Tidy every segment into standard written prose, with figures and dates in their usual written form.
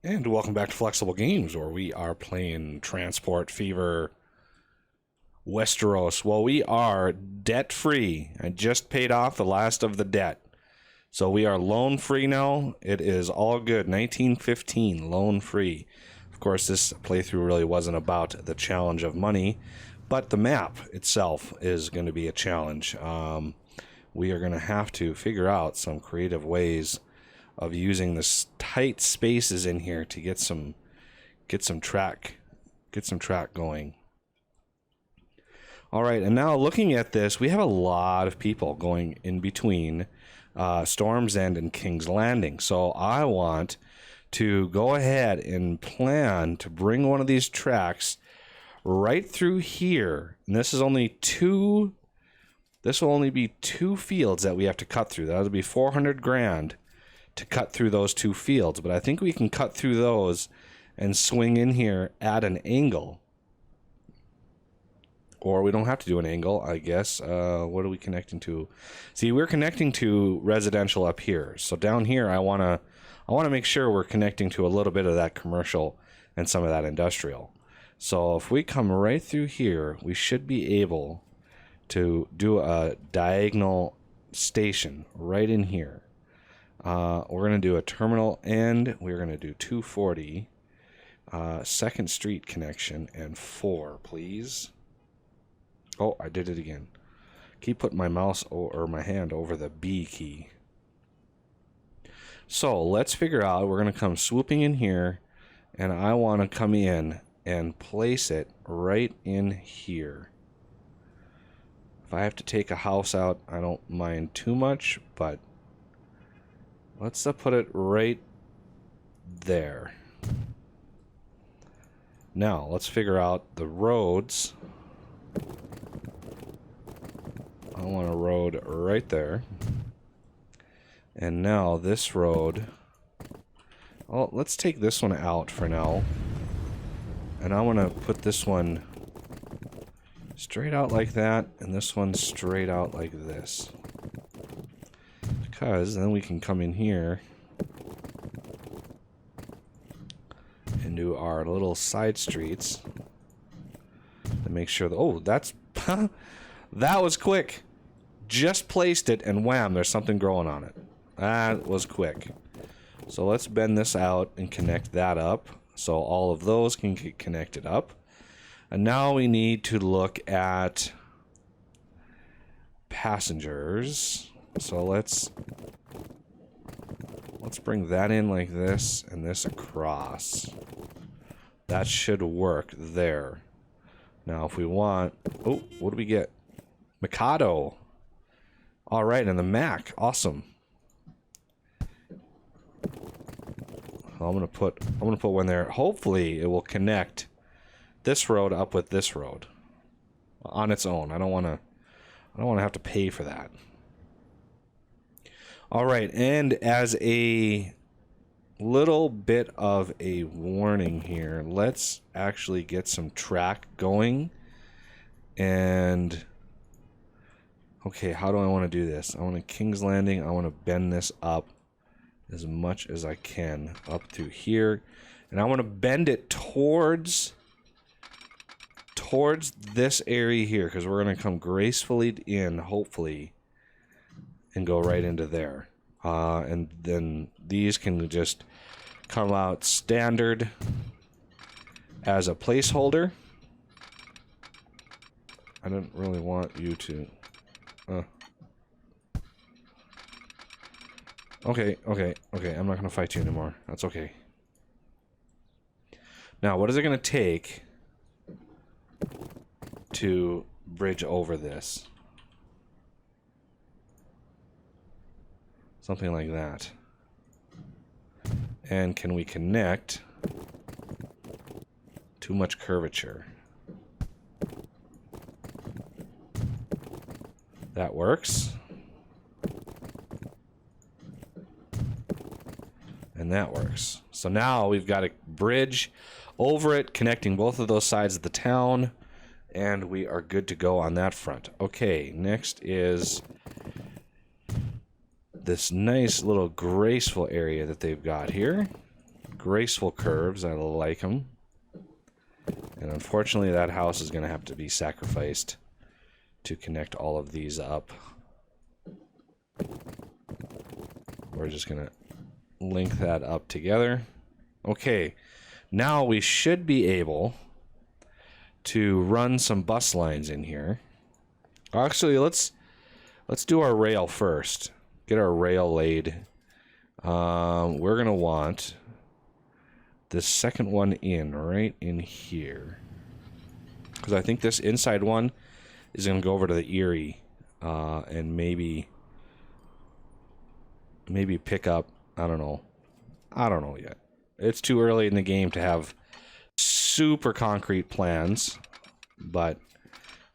And welcome back to Flexible Games, where we are playing Transport Fever Westeros. Well, we are debt-free. I just paid off the last of the debt. So we are loan-free now. It is all good. 1915, loan-free. Of course, this playthrough really wasn't about the challenge of money, but the map itself is going to be a challenge. We are going to have to figure out some creative ways of using this tight spaces in here to get some track going. All right, and now looking at this, we have a lot of people going in between Storm's End and King's Landing. So I want to go ahead and plan to bring one of these tracks right through here. And this is only two. This will only be two fields that we have to cut through. That'll be 400 grand to cut through those two fields, but I think we can cut through those and swing in here at an angle. Or we don't have to do an angle, I guess. What are we connecting to? See, we're connecting to residential up here. So down here, I want to make sure we're connecting to a little bit of that commercial and some of that industrial. So if we come right through here, we should be able to do a diagonal station right in here. We're going to do a terminal end. We're going to do 240, 2nd Street connection, and 4, please. Oh, I did it again. Keep putting my mouse or my hand over the B key. So let's figure out, we're going to come swooping in here, and I want to come in and place it right in here. If I have to take a house out, I don't mind too much, but let's put it right there. Now, let's figure out the roads. I want a road right there. And now this road. Oh, let's take this one out for now. And I want to put this one straight out like that, and this one straight out like this. Because then we can come in here and do our little side streets to make sure that, oh, that's that was quick. Just placed it and wham, there's something growing on it. That was quick. So let's bend this out and connect that up so all of those can get connected up. And now we need to look at passengers. So let's bring that in like this and this across. That should work there. Now if we want, oh, what do we get? Mikado. All right, and the Mac, awesome. I'm gonna put one there. Hopefully it will connect this road up with this road on its own. I don't want to have to pay for that. All right, and as a little bit of a warning here, let's actually get some track going. And okay, how do I want to do this? I want a King's Landing. I want to bend this up as much as I can up through here, and I want to bend it towards this area here, because we're going to come gracefully in, hopefully, and go right into there. And then these can just come out standard as a placeholder. I don't really want you to... Okay, I'm not going to fight you anymore. That's okay. Now, what is it going to take to bridge over this? Something like that. And can we connect? Too much curvature. That works. And that works. So now we've got a bridge over it, connecting both of those sides of the town, and we are good to go on that front. Okay, next is this nice little graceful area that they've got here. graceful curves. I like them. And unfortunately, that house is going to have to be sacrificed to connect all of these up. We're just going to link that up together. Okay, now we should be able to run some bus lines in here. Actually, let's do our rail first. Get our rail laid. We're going to want this second one in right in here, because I think this inside one is going to go over to the Erie and maybe pick up, I don't know yet. It's too early in the game to have super concrete plans, but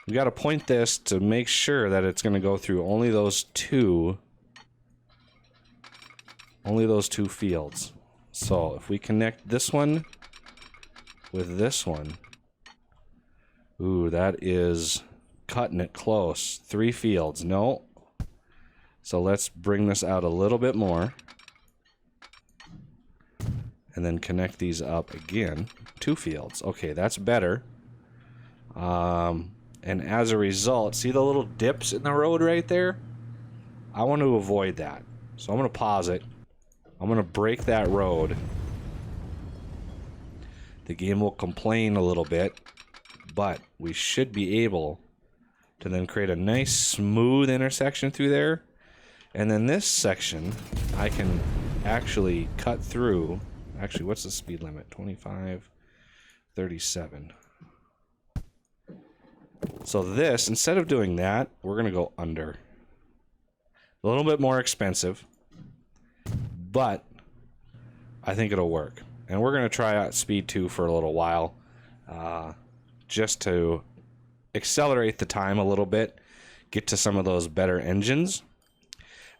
we got to point this to make sure that it's going to go through only those two fields. So if we connect this one with this one, ooh, that is cutting it close. 3 fields, no. So let's bring this out a little bit more. And then connect these up again. 2 fields. Okay, that's better. And as a result, see the little dips in the road right there? I want to avoid that. So I'm going to pause it. I'm going to break that road. The game will complain a little bit, but we should be able to then create a nice smooth intersection through there. And then this section, I can actually cut through. Actually, what's the speed limit? 25, 37. So this, instead of doing that, we're going to go under. A little bit more expensive, but I think it'll work. And we're going to try out speed 2 for a little while, just to accelerate the time a little bit, get to some of those better engines.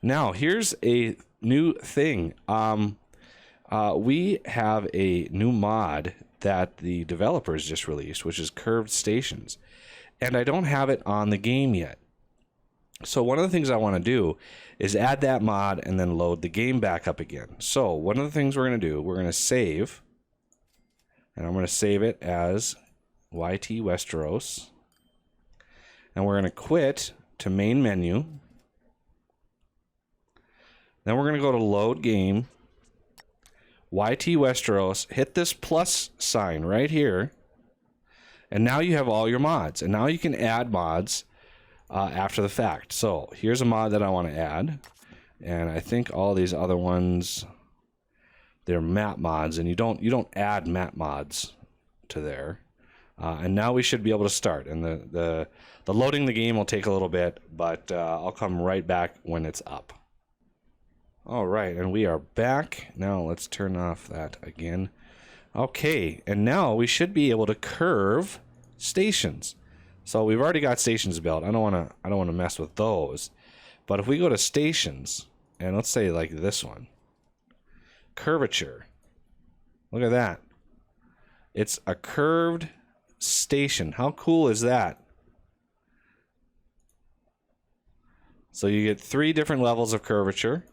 Now, here's a new thing. We have a new mod that the developers just released, which is curved stations. And I don't have it on the game yet. So one of the things I want to do is add that mod and then load the game back up again. So one of the things we're going to do, we're going to save. And I'm going to save it as YT Westeros. And we're going to quit to main menu. Then we're going to go to load game. YT Westeros, hit this plus sign right here. And now you have all your mods. And now you can add mods after the fact. So here's a mod that I want to add. And I think all these other ones, they're map mods. And you don't add map mods to there. And now we should be able to start. And the loading the game will take a little bit, but I'll come right back when it's up. All right, and we are back. Now let's turn off that again. Okay, and now we should be able to curve stations. So we've already got stations built. I don't want to mess with those. But if we go to stations, and let's say like this one, curvature. Look at that. It's a curved station. How cool is that? So you get 3 different levels of curvature.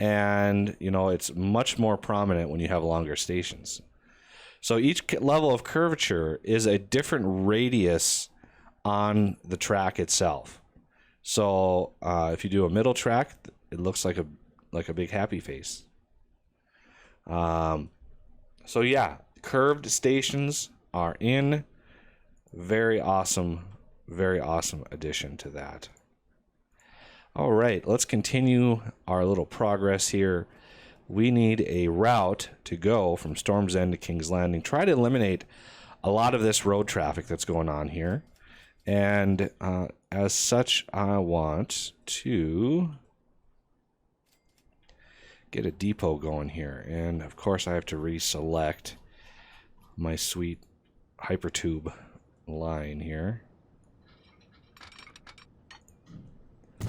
And, you know, it's much more prominent when you have longer stations. So each level of curvature is a different radius on the track itself. So if you do a middle track, it looks like a big happy face. So yeah, curved stations are in. Very awesome addition to that. All right, let's continue our little progress here. We need a route to go from Storm's End to King's Landing. Try to eliminate a lot of this road traffic that's going on here. And as such, I want to get a depot going here. And of course, I have to reselect my sweet hypertube line here.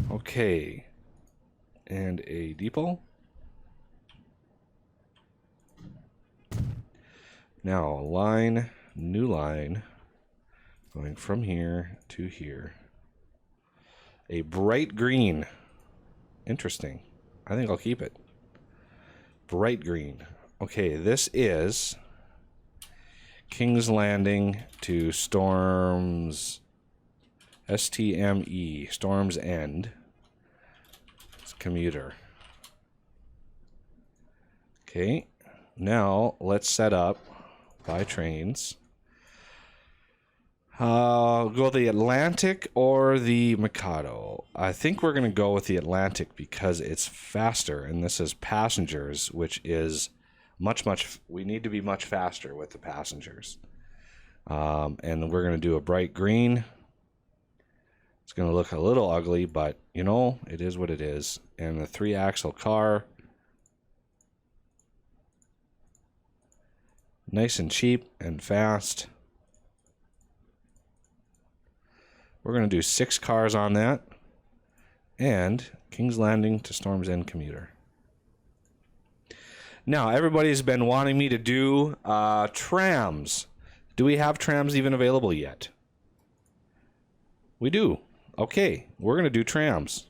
Okay, and a depot. Now a line, new line, going from here to here. A bright green. Interesting. I think I'll keep it. Bright green. Okay, this is King's Landing to Storm's STME, Storm's End. It's commuter. Okay, now let's set up by trains. Go the Atlantic or the Mikado. I think we're going to go with the Atlantic because it's faster, and this is passengers, which is we need to be much faster with the passengers. And we're going to do a bright green. It's going to look a little ugly, but you know, it is what it is. And the 3-axle car, nice and cheap and fast. We're going to do 6 cars on that. And King's Landing to Storm's End commuter. Now, everybody's been wanting me to do trams. Do we have trams even available yet? We do. Okay, we're going to do trams.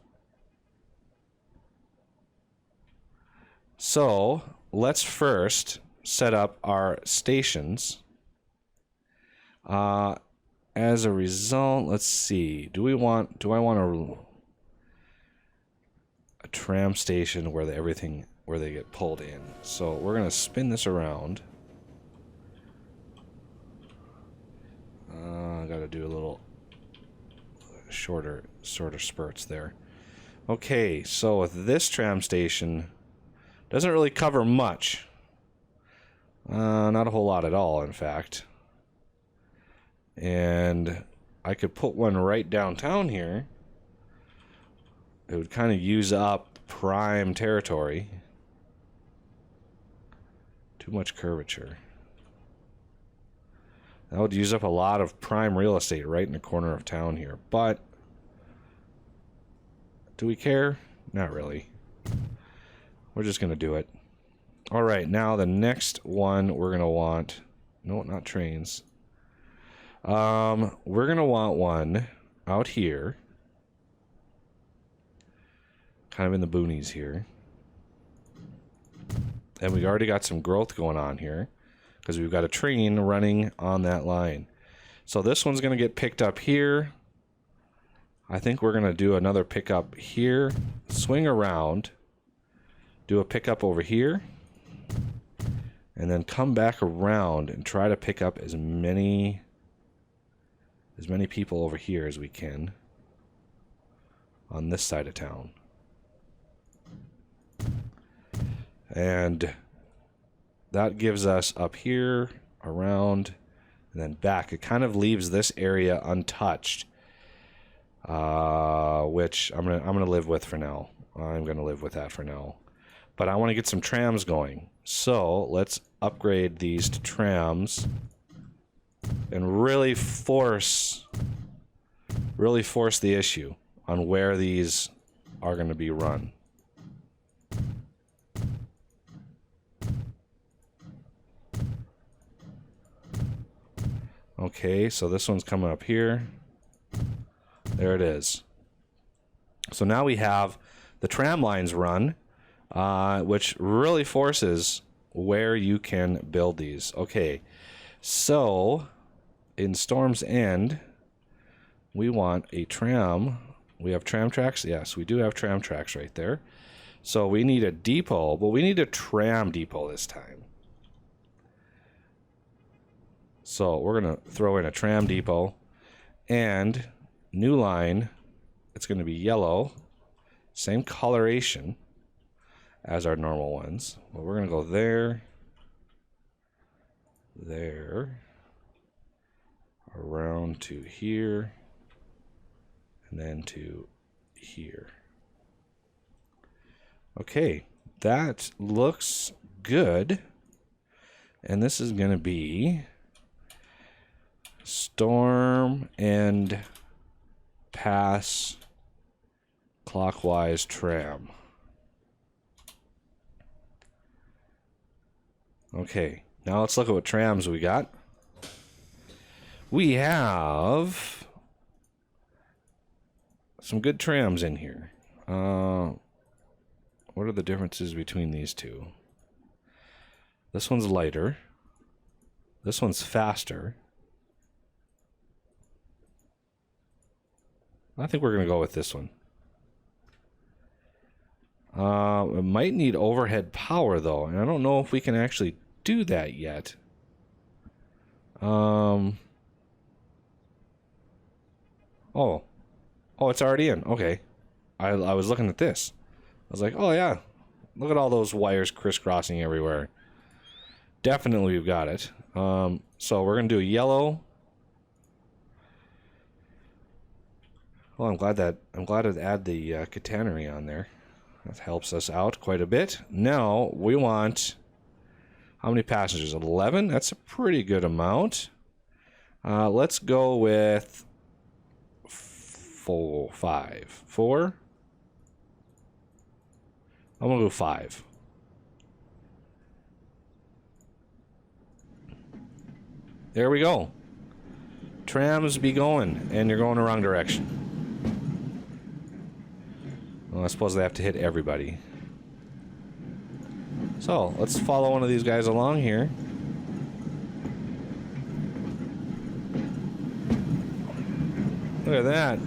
So, let's first set up our stations. As a result, let's see. Do I want a tram station where they get pulled in? So we're gonna spin this around. I gotta do a little shorter spurts there. Okay, so with this tram station, doesn't really cover much. Not a whole lot at all, in fact. And I could put one right downtown here. It would kind of use up prime territory. Too much curvature. That would use up a lot of prime real estate right in the corner of town here. But do we care? Not really. We're just going to do it. All right, now the next one we're going to want... No, not trains. We're going to want one out here. Kind of in the boonies here. And we already got some growth going on here, because we've got a train running on that line. So this one's going to get picked up here. I think we're going to do another pickup here. Swing around. Do a pickup over here. And then come back around and try to pick up as many people over here as we can on this side of town. And that gives us up here, around, and then back. It kind of leaves this area untouched, which I'm gonna live with for now. I'm gonna live with that for now. But I want to get some trams going. So let's upgrade these to trams and really force the issue on where these are going to be run. Okay, so this one's coming up here. There it is. So now we have the tram lines run, which really forces where you can build these. Okay, so in Storm's End, we want a tram. We have tram tracks. Yes, we do have tram tracks right there. So we need a depot, but we need a tram depot this time. So we're going to throw in a tram depot, and new line, it's going to be yellow, same coloration as our normal ones. But we're going to go there, there, around to here, and then to here. Okay, that looks good. And this is going to be Storm and Pass clockwise tram. Okay, now let's look at what trams we got. We have some good trams in here. What are the differences between these two? This one's lighter. This one's faster. I think we're going to go with this one. It might need overhead power, though, and I don't know if we can actually do that yet. Oh, it's already in. Okay. I was looking at this. I was like, oh, yeah. Look at all those wires crisscrossing everywhere. Definitely we've got it. So we're going to do a yellow. Well, I'm glad to add the catenary on there. That helps us out quite a bit. Now, we want... How many passengers? 11? That's a pretty good amount. Let's go with... 5. 4? I'm going to go 5. There we go. Trams be going, and you're going the wrong direction. Well, I suppose they have to hit everybody. So, let's follow one of these guys along here. Look at that.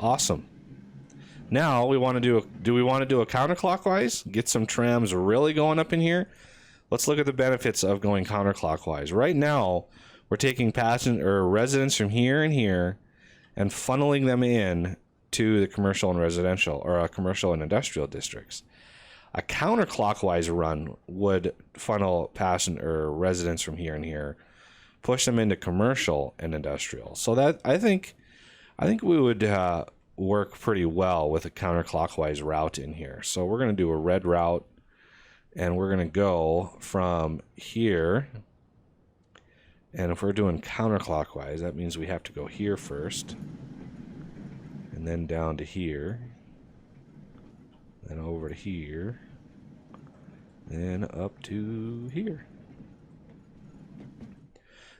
Awesome. Now we want to do we want to do a counterclockwise? Get some trams really going up in here? Let's look at the benefits of going counterclockwise. Right now, we're taking residents from here and here and funneling them in to the commercial and residential, or commercial and industrial districts. A counterclockwise run would funnel residents from here and here, push them into commercial and industrial. So that I think we would work pretty well with a counterclockwise route in here. So we're going to do a red route, and we're going to go from here. And if we're doing counterclockwise, that means we have to go here first, and then down to here, then over to here, then up to here.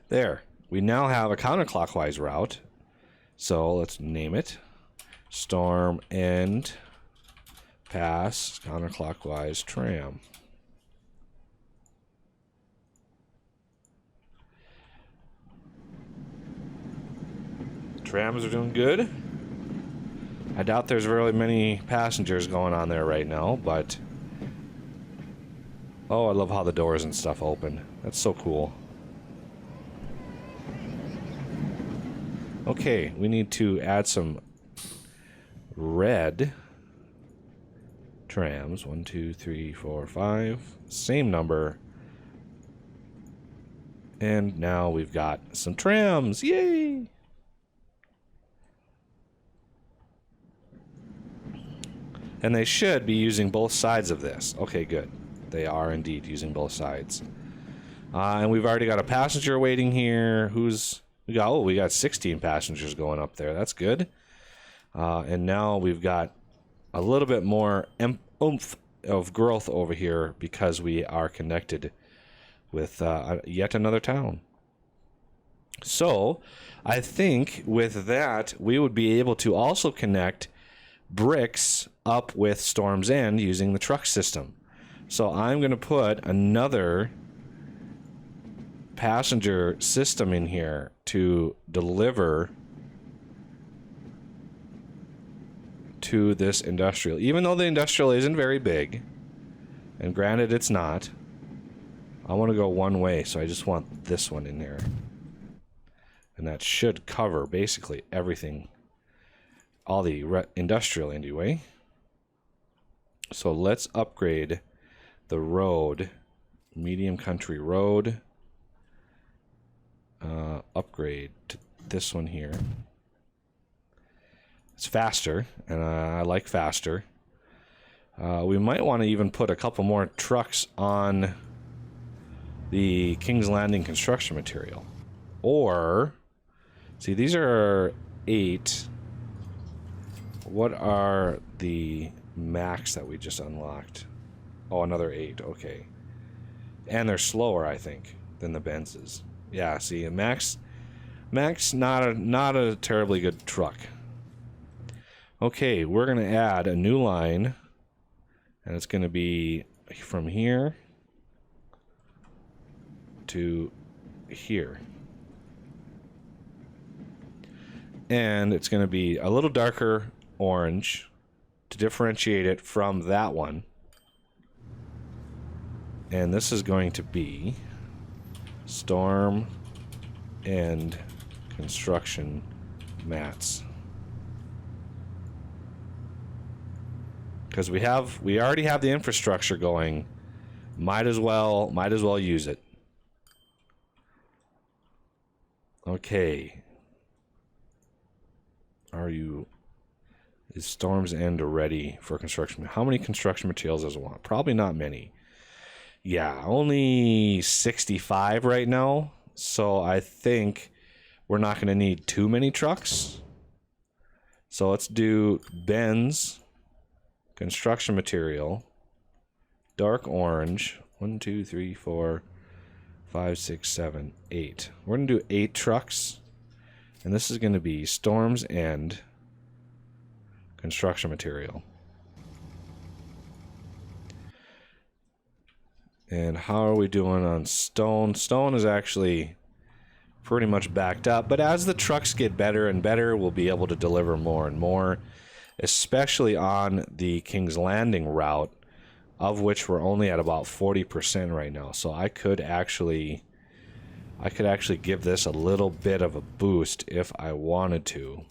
There. We now have a counterclockwise route. So let's name it. Storm End Pass Counterclockwise Tram. Trams are doing good. I doubt there's really many passengers going on there right now, but... Oh, I love how the doors and stuff open. That's so cool. Okay, we need to add some red trams. 1, 2, 3, 4, 5. Same number. And now we've got some trams. Yay! And they should be using both sides of this. Okay, good. They are indeed using both sides. And we've already got a passenger waiting here. We got 16 passengers going up there. That's good. And now we've got a little bit more oomph of growth over here because we are connected with yet another town. So I think with that, we would be able to also connect bricks up with Storm's End using the truck system. So I'm going to put another passenger system in here to deliver to this industrial. Even though the industrial isn't very big, and granted it's not, I want to go one way, so I just want this one in there. And that should cover basically everything, all the industrial anyway. So let's upgrade the road, medium country road. Upgrade to this one here. It's faster, and I like faster. We might want to even put a couple more trucks on the King's Landing construction material. Or, see, these are 8. What are the max that we just unlocked? Oh, another 8, okay. And they're slower, I think. than the Benzes. Yeah, see, Max, not a terribly good truck. Okay, we're gonna add a new line, and it's gonna be from here to here. And it's going to be a little darker orange to differentiate it from that one. And this is going to be storm and construction mats. Because we already have the infrastructure going. Might as well use it. Okay. Is Storm's End ready for construction? How many construction materials does it want? Probably not many. Yeah, only 65 right now. So I think we're not going to need too many trucks. So let's do Benz, construction material, dark orange. 1, 2, 3, 4, 5, 6, 7, 8. We're going to do 8 trucks. And this is going to be Storm's End construction material. And how are we doing on stone? Stone is actually pretty much backed up. But as the trucks get better and better, we'll be able to deliver more and more. Especially on the King's Landing route, of which we're only at about 40% right now. So I could actually give this a little bit of a boost if I wanted to.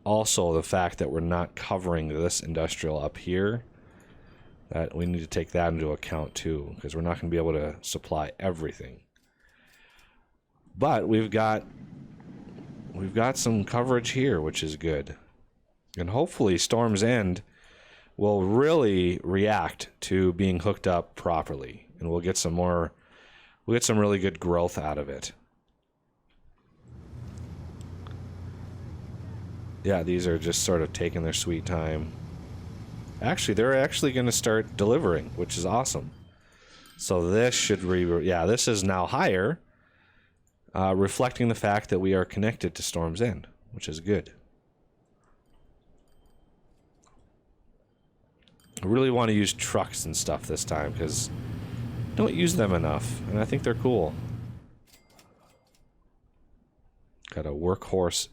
Also, the fact that we're not covering this industrial up here, that we need to take that into account too, because we're not going to be able to supply everything. But we've got some coverage here, which is good. And hopefully Storm's End will really react to being hooked up properly. And we'll get some really good growth out of it. Yeah, these are just sort of taking their sweet time. Actually, they're actually going to start delivering, which is awesome. So this should this is now higher, reflecting the fact that we are connected to Storm's End, which is good. I really want to use trucks and stuff this time because don't use them enough, and I think they're cool. Got a workhorse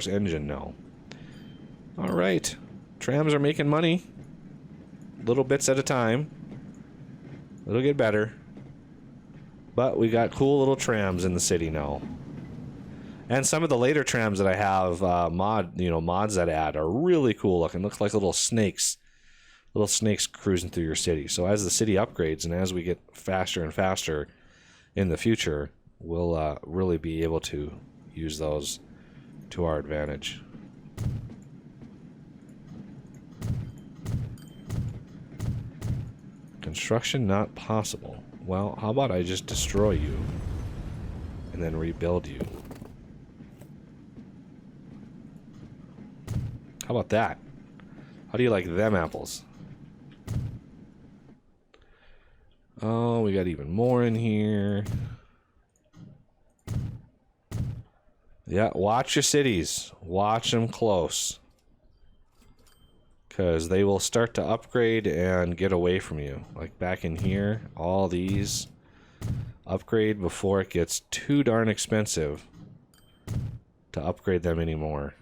engine now. All right, trams are making money, little bits at a time. It'll get better, but we got cool little trams in the city now. And some of the later trams that I have mods that add are really cool looking. Looks like little snakes cruising through your city. So as the city upgrades and as we get faster and faster in the future, we'll really be able to use those to our advantage. Construction not possible. Well, how about I just destroy you and then rebuild you? How about that? How do you like them apples? Oh, we got even more in here. Yeah, watch your cities. Watch them close. Because they will start to upgrade and get away from you. Like back in here, all these upgrade before it gets too darn expensive to upgrade them anymore.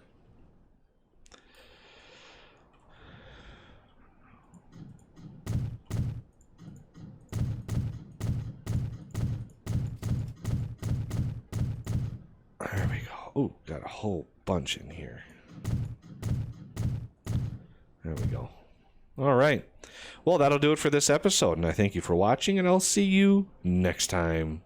There we go. Ooh, got a whole bunch in here. There we go. All right. Well, that'll do it for this episode, and I thank you for watching, and I'll see you next time.